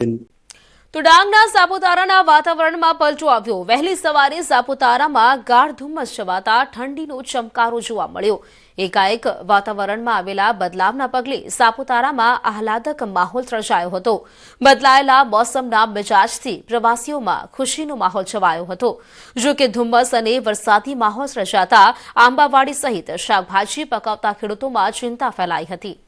તો ડાંગના સાપુતારાના વાતાવરણમાં પલટો આવ્યો। વહેલી સવારે સાપુતારામાં ગાઢ ધુમ્મસ છવાતા ઠંડીનો ચમકારો જોવા મળ્યો। એકાએક વાતાવરણમાં આવેલા બદલાવના પગલે સાપુતારામાં આહલાદક માહોલ સર્જાયો હતો। બદલાયેલા મોસમના મિજાજથી પ્રવાસીઓમાં ખુશીનો માહોલ છવાયો હતો। જો કે ધુમ્મસ અને વરસાદી માહોલ સર્જાતા આંબાવાડી સહિત શાકભાજી પકાવતા ખેડૂતોમાં ચિંતા ફેલાઈ હતી।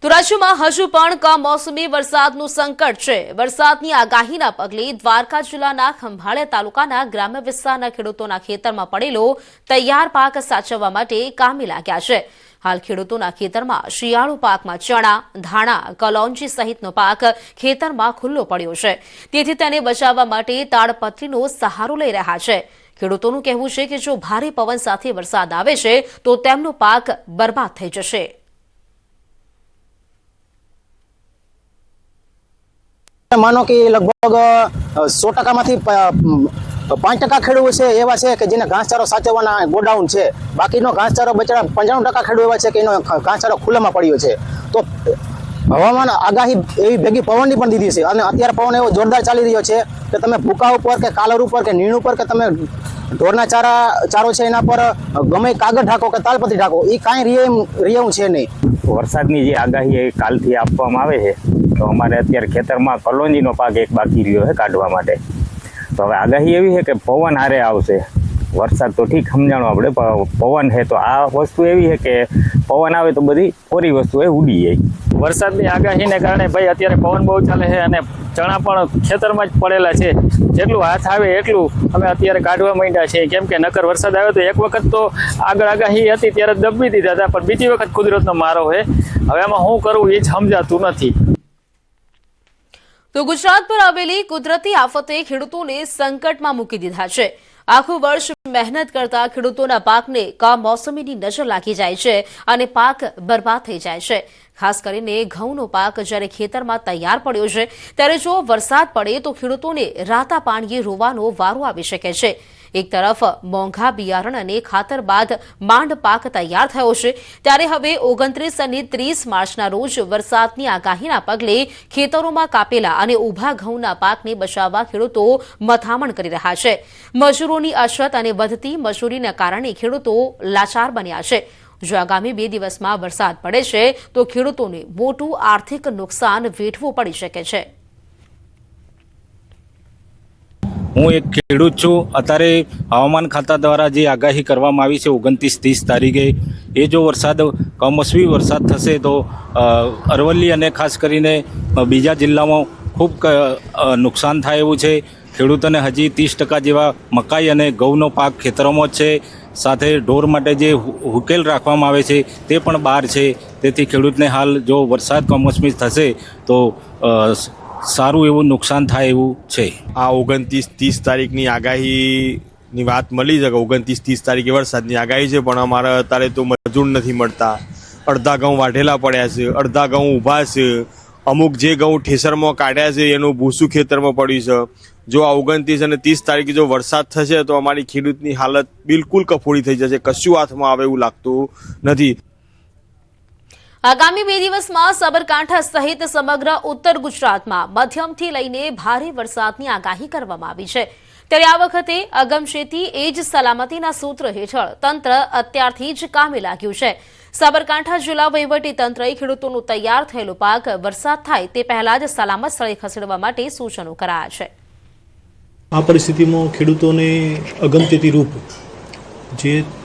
તો રાજ્યમાં હજુ પણ કમોસમી વરસાદનું સંકટ છે। વરસાદની આગાહીના પગલે દ્વારકા જિલ્લાના ખંભાળિયા તાલુકાના ગ્રામ્ય વિસ્તારના ખેડૂતોના ખેતરમાં પડેલો તૈયાર પાક સાચવવા માટે કામે લાગ્યા છે। હાલ ખેડૂતોના ખેતરમાં શિયાળુ પાકમાં ચણા, ધાણા, કલોંજી સહિતનો પાક ખેતરમાં ખુલ્લો પડ્યો છે, તેથી તેને બચાવવા માટે તાડપત્રીનો સહારો લઈ રહ્યા છે। ખેડૂતોનું કહેવું છે કે જો ભારે પવન સાથે વરસાદ આવે છે તો તેમનો પાક બરબાદ થઈ જશે। मानो कि लगभग 100% में 5% खेडूत है एवं है कि जेने घासचारो साचववाना गोडाउन है। बाकीनो घासचारो बचारा 95% खेडूत एवा है कि एनो घासचारो खुल्लामां पड्यो है। तो हवामान आगाही एवी भेगी पवननी पण दीधी है अने अत्यारे पवन एवो जोरदार चाली रह्यो छे कि तमे भूका उपर के कालर उपर के नीण उपर के तमे ढोरना चारो छे एना पर गमे कागळ ढाको के तालपत्री ढाको ई काई रियेवुं छे नहीं। वरसादनी जे आगाही कालथी आपवामां आवे छे तो अमारे अत्यारे खेतरमां कलोंजीनो पाक एक बाकी रह्यो है काढवा माटे। तो हवे आगाही एवी है कि पवन हारे आवशे। वरसाद तो ठीक समझाणो आपणे, पवन है तो आ वस्तु एवी है कि पवन आवे तो बधी कोरी वस्तु उड़ी जाय। वरसादनी आगाहीने कारणे भाई अत्यारे पवन बहु चाले छे अने चणा पण खेतरमां ज पड़ेला छे। जेटલું हाथ आवे એટલું અમે અત્યારે કાઢવા માંડ્યા છે, કેમ કે નકર વરસાદ આવ્યો તો એક વખત તો આગળ આગાહી હતી ત્યારે દબી દીધા હતા, પણ બીજી વખત કુદરતનો મારો છે। હવે આમાં શું કરવું એ જ સમજાતું નથી। તો ગુજરાત પર આવેલી કુદરતી આફતે ખેડૂતોને સંકટમાં મૂકી દીધા છે। આખું વર્ષ મહેનત કરતા ખેડૂતોના પાકને કમોસમીની નજર લાગી જાય છે અને પાક બરબાદ થઈ જાય છે। ખાસ કરીને ઘઉંનો પાક જ્યારે ખેતરમાં તૈયાર પડ્યો છે ત્યારે જો વરસાદ પડે તો ખેડૂતોને રાતા પાણીએ રોવાનો વારો આવી શકે છે। એક તરફ મોંઘા બિયારણ અને ખાતર બાદ માંડ પાક તૈયાર થયો છે, ત્યારે હવે 29 અને 30 માર્ચના રોજ વરસાદની આગાહીના પગલે ખેતરોમાં કાપેલા અને ઊભા ઘઉંના પાકને બચાવવા ખેડૂતો મથામણ કરી રહ્યા છે। મજૂરોની અછત અને વધતી મજૂરીના કારણે ખેડૂતો લાચાર બન્યા છે। જો આગામી 2 દિવસમાં વરસાદ પડે છે તો ખેડૂતોને મોટું આર્થિક નુકસાન વેઠવું પડી શકે છે। હું એક ખેડૂત છું। અત્યારે હવામાન ખાતા દ્વારા જે આગાહી કરવામાં આવી છે 29-30 તારીખે, એ જો વરસાદ કમોસમી વરસાદ થશે તો અરવલ્લી અને ખાસ કરીને બીજા જિલ્લામાં ખૂબ નુકસાન થાય એવું છે। ખેડૂતોને હજી 30% જેવા મકાઈ અને ઘઉંનો પાક ખેતરોમાં જ છે, સાથે ઢોર માટે જે હુકેલ રાખવામાં આવે છે તે પણ બહાર છે। તેથી ખેડૂતને હાલ જો વરસાદ કમોસમી થશે તો સારું એવું નુકસાન થાય એવું છે। આ 29-30 તારીખની આગાહીની વાત મળી છે કે 29-30 તારીખે વરસાદની આગાહી છે, પણ અમારે અત્યારે તો મજૂર નથી મળતા। અડધા ઘઉં વાઢેલા પડ્યા છે, અડધા ઘઉં ઊભા છે, અમુક જે ઘઉં ઠેસરમાં કાઢ્યા છે એનું ભૂસું ખેતરમાં પડ્યું છે। જો આ 29 અને 30 તારીખે જો વરસાદ થશે તો અમારી ખેડૂતની હાલત બિલકુલ કફોડી થઈ જશે। કશું હાથમાં આવે એવું લાગતું નથી। આગામી 2 દિવસમાં સાબરકાંઠા સહિત સમગ્ર ઉત્તર ગુજરાતમાં મધ્યમથી લઈને ભારે વરસાદની આગાહી કરવામાં આવી છે। ત્યારે આ વખતે અગમચેતી એ જ સલામતીના સૂત્ર હેઠળ તંત્ર અત્યારથી જ કામે લાગ્યું છે। સાબરકાંઠા જિલ્લા વહીવટી તંત્રએ ખેડૂતોનું તૈયાર થયેલો પાક વરસાદ થાય તે પહેલા જ સલામત સ્થળે ખસેડવા માટે સૂચનો કરાયા છે। આ પરિસ્થિતિમાં ખેડૂતોને અગમચેતી રૂપ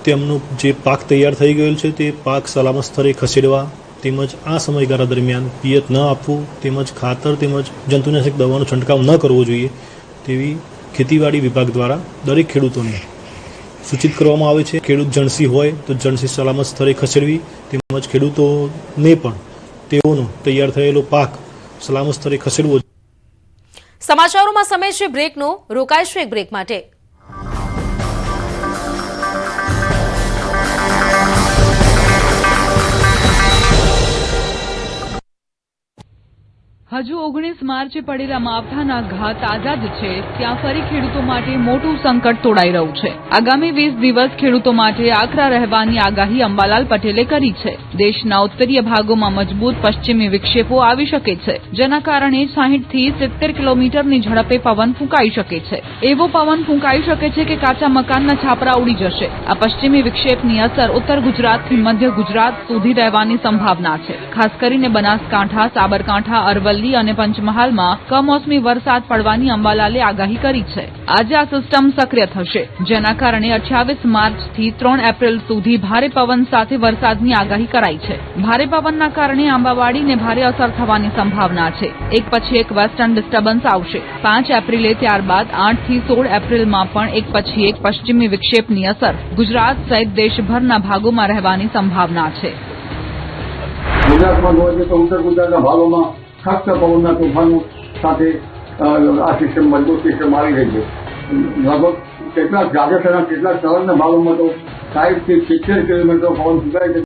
તેમનો જે પાક તૈયાર થઈ ગયેલ છે તે પાક સલામત સ્થળે ખસેડવા તેમજ આ સમયગાળા દરમિયાન પિયત ન આપવું તેમજ ખાતર તેમજ જંતુનાશક દવાનો છંટકાવ ન કરવો જોઈએ તેવી ખેતીવાડી વિભાગ દ્વારા દરેક ખેડૂતોને સૂચિત કરવામાં આવે છે। ખેડૂત જણસી હોય તો જણસી સલામત સ્થળે ખસેડવી તેમજ ખેડૂતોને પણ તેઓનો તૈયાર થયેલો પાક સલામત સ્થળે ખસેડવો। સમાચારોમાં સમય છે બ્રેકનો, રોકાઈશું એક બ્રેક માટે। હજુ 19 માર્ચે પડેલા માવઠાના ઘા તાજા જ છે ત્યાં ફરી ખેડૂતો માટે મોટું સંકટ તોડાઈ રહ્યું છે. આગામી 20 દિવસ ખેડૂતો માટે આકરા રહેવાની આગાહી અંબાલાલ પટેલે કરી છે. દેશના ઉત્તરીય ભાગોમાં મજબૂત પશ્ચિમી વિક્ષેપો આવી શકે છે, જેના કારણે 60 થી 70 કિલોમીટરની ઝડપે પવન ફૂંકાઈ શકે છે. એવો પવન ફૂંકાઈ શકે છે કે કાચા મકાનના છાપરા ઉડી જશે. આ પશ્ચિમી વિક્ષેપની અસર ઉત્તર ગુજરાતથી મધ્ય ગુજરાત સુધી રહેવાની સંભાવના છે. ખાસ કરીને બનાસકાંઠા, સાબરકાંઠા, અરવલ્લી અને પંચમહાલમાં કમોસમી વરસાદ પડવાની અંબાલાલે આગાહી કરી છે. આજે આ સિસ્ટમ સક્રિય થશે, જેના કારણે 28 માર્ચથી 3 એપ્રિલ સુધી ભારે પવન સાથે વરસાદની આગાહી કરાઈ છે. ભારે પવનના કારણે આંબાવાડીને ભારે અસર થવાની સંભાવના છે. એક પછી એક વેસ્ટર્ન ડિસ્ટર્બન્સ આવશે. 5 એપ્રિલે, ત્યારબાદ 8 થી 16 એપ્રિલમાં પણ એક પછી એક પશ્ચિમી વિક્ષેપની અસર ગુજરાત સહિત દેશભરના ભાગોમાં રહેવાની સંભાવના છે. ગુજરાતમાં જોઈએ તો ઉત્તર ગુજરાતના ભાગોમાં ખાસ્સા પવનના તોફાનો સાથે આ સિસ્ટમ મજબૂત સિસ્ટમ આવી રહી છે. લગભગ કેટલાક રાજસ્થાનના કેટલાક શહેરના ભાગોમાં તો 60 થી 70 કિલોમીટર પવન ફૂંકાય છે.